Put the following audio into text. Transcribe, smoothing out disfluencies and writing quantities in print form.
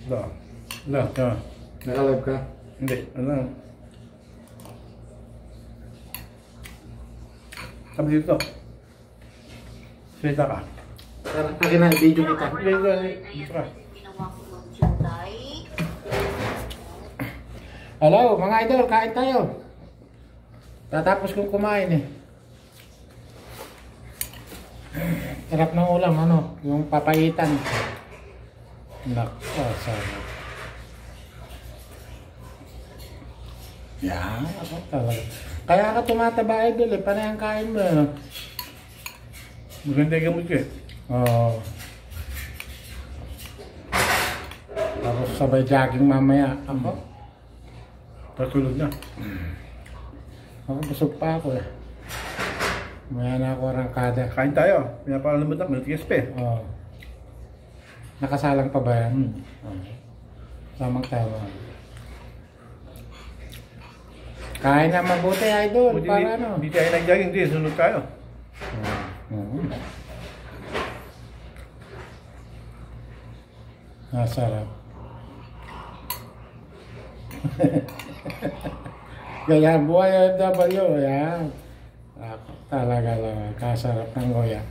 Ito. Ito. Naka-live ka? Hindi. Ano? Sabi dito. Salita ka. Akin na, video kita. Dito ka. Hello, mga idol, kain tayo. Tatapos kong kumain eh. Sarap ng ulam, ano? Yung papaitan. Nako, sarap. Yan, ako talaga. Kaya ka tumataba idol eh, panay ang kain mo eh. Maganda yung gamot ko eh. Oo. Tapos sabay jogging mamaya. Ako? Tatulog na. Ako busog pa ako eh. Maya na ako rangkada. Kain tayo. Pinapakalambot na. Malatigas pa eh. Oo. Nakasalang pa ba yan? Tamang tama. Kain na mabuti idol. Para ano? Hindi tayo nag-jogging. Hindi. Sunod tayo. Sarap. Ganyan buhay ang W. Yan. Talaga lang. Kasarap ng goya.